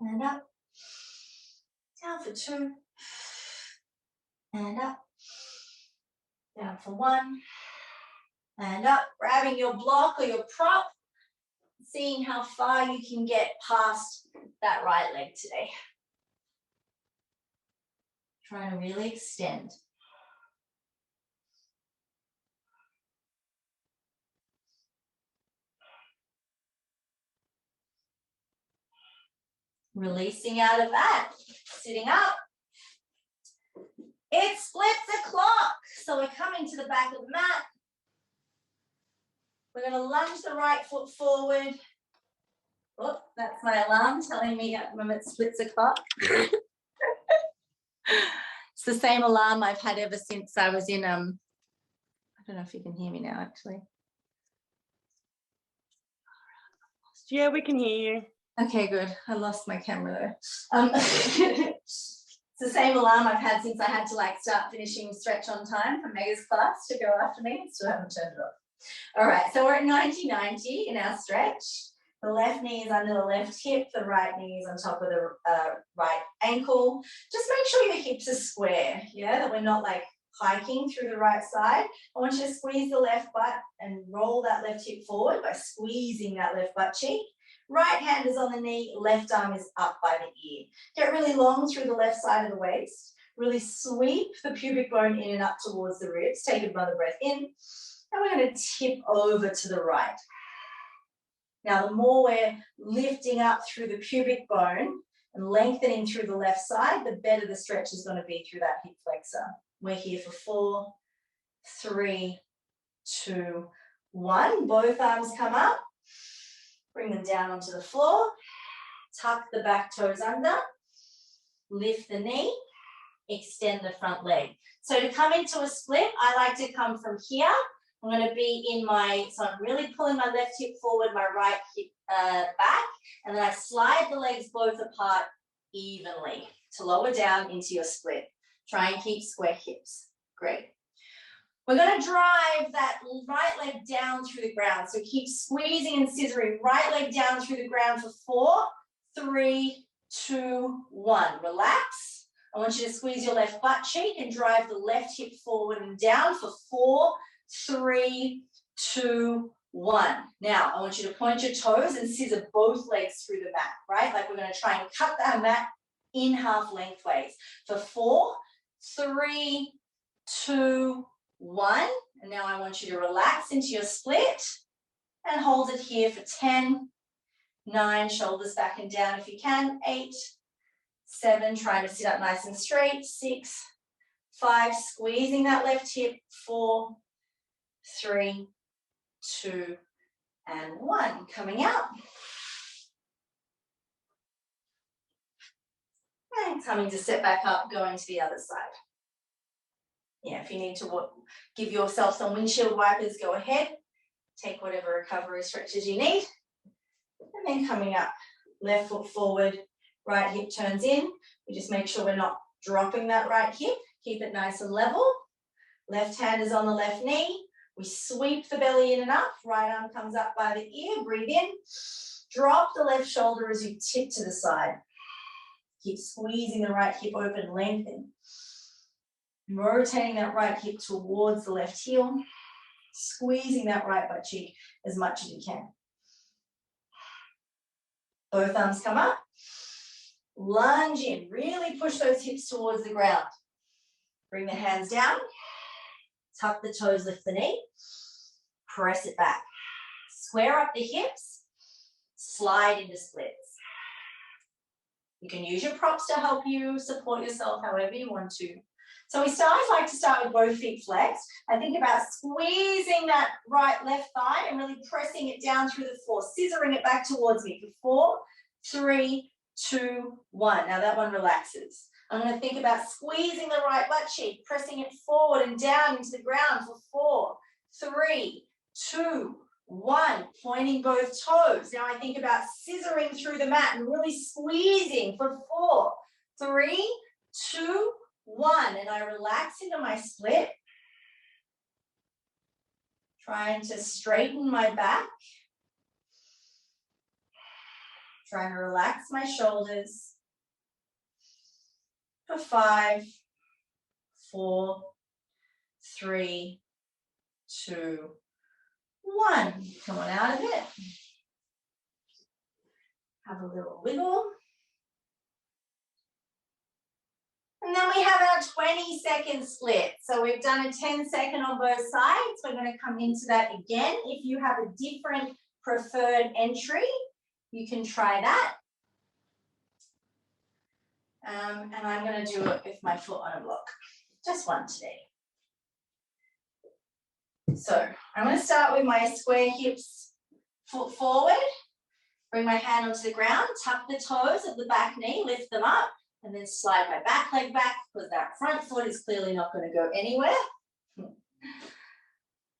and up. Down for 2, and up. Down for 1, and up. Grabbing your block or your prop, seeing how far you can get past that right leg today. Trying to really extend. Releasing out of that, sitting up. It's split the clock. So we're coming to the back of the mat. We're going to lunge the right foot forward. Oh, that's my alarm telling me at the moment splits the clock. It's the same alarm I've had ever since I was in, I don't know if you can hear me now, actually. Yeah, we can hear you. Okay, good. I lost my camera though. It's the same alarm I've had since I had to start finishing stretch on time for Mega's class to go after me. Still haven't turned it off. All right, so we're at 90-90 in our stretch. The left knee is under the left hip, the right knee is on top of the right ankle. Just make sure your hips are square, yeah, that we're not hiking through the right side. I want you to squeeze the left butt and roll that left hip forward by squeezing that left butt cheek. Right hand is on the knee, left arm is up by the ear. Get really long through the left side of the waist. Really sweep the pubic bone in and up towards the ribs. Take another breath in. And we're going to tip over to the right. Now, the more we're lifting up through the pubic bone and lengthening through the left side, the better the stretch is going to be through that hip flexor. We're here for 4, 3, 2, 1. Both arms come up. Bring them down onto the floor. Tuck the back toes under. Lift the knee. Extend the front leg. So to come into a split, I like to come from here. I'm going to be in so I'm really pulling my left hip forward, my right hip back, and then I slide the legs both apart evenly to lower down into your split. Try and keep square hips. Great. We're going to drive that right leg down through the ground. So keep squeezing and scissoring. Right leg down through the ground for 4, 3, 2, 1. Relax. I want you to squeeze your left butt cheek and drive the left hip forward and down for 4, 3, 2, 1. Now, I want you to point your toes and scissor both legs through the mat, right? Like we're going to try and cut that mat in half lengthways for 4, 3, 2, 1. And now I want you to relax into your split and hold it here for 10, 9, shoulders back and down if you can, 8, 7, trying to sit up nice and straight, 6, 5, squeezing that left hip, 4, 3, 2, and 1. Coming out. And coming to sit back up, going to the other side. Yeah, if you need to give yourself some windshield wipers, go ahead. Take whatever recovery stretches you need. And then coming up, left foot forward, right hip turns in. We just make sure we're not dropping that right hip. Keep it nice and level. Left hand is on the left knee. We sweep the belly in and up. Right arm comes up by the ear. Breathe in. Drop the left shoulder as you tip to the side. Keep squeezing the right hip open, lengthen. Rotating that right hip towards the left heel. Squeezing that right butt cheek as much as you can. Both arms come up. Lunge in. Really push those hips towards the ground. Bring the hands down. Tuck the toes, lift the knee. Press it back. Square up the hips. Slide into splits. You can use your props to help you support yourself however you want to. So I like to start with both feet flexed. I think about squeezing that right left thigh and really pressing it down through the floor, scissoring it back towards me for 4, 3, 2, 1. Now that one relaxes. I'm going to think about squeezing the right butt cheek, pressing it forward and down into the ground for 4, 3, 2, 1. Pointing both toes. Now I think about scissoring through the mat and really squeezing for 4, 3, 2, 1. And I relax into my split. Trying to straighten my back. Trying to relax my shoulders. For 5, 4, 3, 2, 1. Come on out of it. Have a little wiggle. And then we have our 20-second split. So we've done a 10-second on both sides. We're going to come into that again. If you have a different preferred entry, you can try that. And I'm going to do it with my foot on a block. Just one today. So I'm going to start with my square hips, foot forward. Bring my hand onto the ground. Tuck the toes of the back knee. Lift them up. And then slide my back leg back because that front foot is clearly not going to go anywhere. And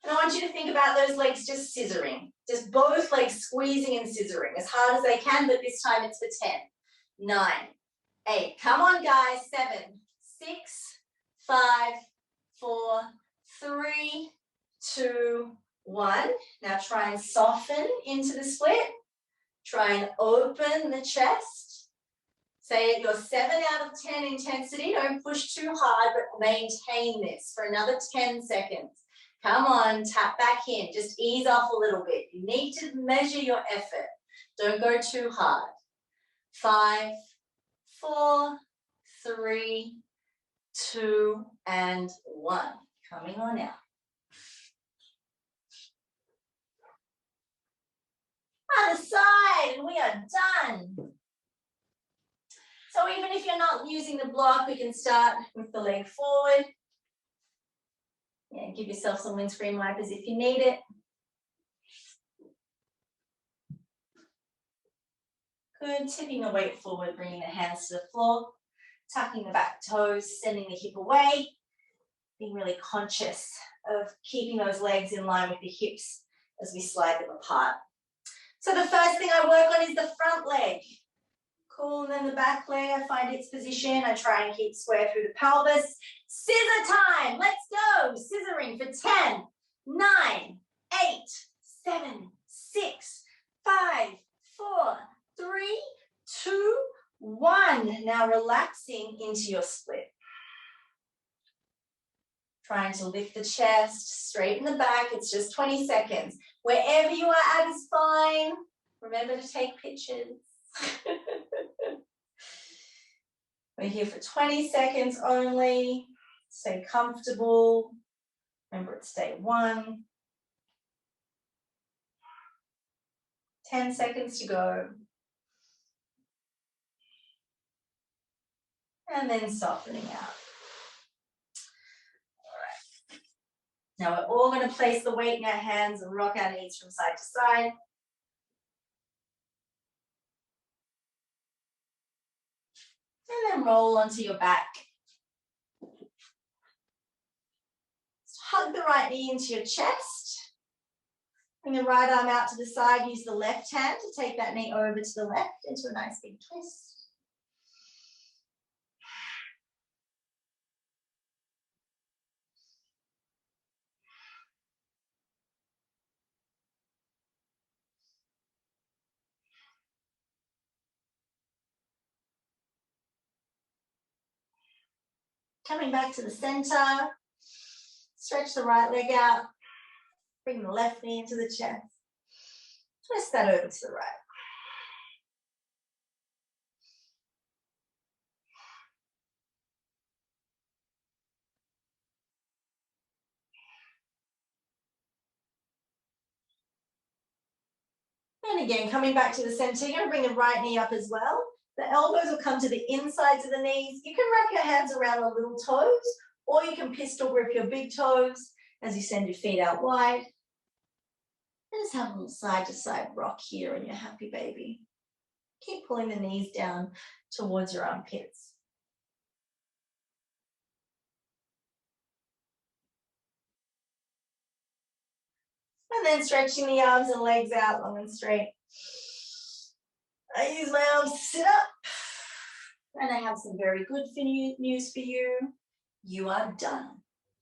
I want you to think about those legs just scissoring. Just both legs squeezing and scissoring as hard as they can, but this time it's for 10, 9, 8. Come on, guys. 7, 6, 5, 4, 3, 2, 1. Now try and soften into the split. Try and open the chest. Say at your 7 out of 10 intensity. Don't push too hard, but maintain this for another 10 seconds. Come on, tap back in. Just ease off a little bit. You need to measure your effort. Don't go too hard. 5, 4, 3, 2, and 1. Coming on out. Other side, and we are done. So even if you're not using the block, we can start with the leg forward. Yeah, give yourself some windscreen wipers if you need it. Good, tipping the weight forward, bringing the hands to the floor, tucking the back toes, sending the hip away, being really conscious of keeping those legs in line with the hips as we slide them apart. So the first thing I work on is the front leg. Cool, and then the back leg, I find its position. I try and keep square through the pelvis. Scissor time, let's go. Scissoring for 10, 9, 8, 7, 6, 5, 4, 3, 2, 1. Now relaxing into your split. Trying to lift the chest, straighten the back. It's just 20 seconds. Wherever you are at is fine. Remember to take pictures. We're here for 20 seconds only. Stay comfortable. Remember, it's day 1. 10 seconds to go. And then softening out. All right. Now we're all going to place the weight in our hands and rock our knees from side to side. And then roll onto your back. Hug the right knee into your chest. Bring the right arm out to the side. Use the left hand to take that knee over to the left into a nice big twist. Coming back to the center. Stretch the right leg out. Bring the left knee into the chest. Twist that over to the right. And again, coming back to the center, you're going to bring the right knee up as well. The elbows will come to the insides of the knees. You can wrap your hands around the little toes, or you can pistol grip your big toes as you send your feet out wide. And just have a little side to side rock here in your happy baby. Keep pulling the knees down towards your armpits. And then stretching the arms and legs out long and straight. I use my arms to sit up. And I have some very good news for you. You are done.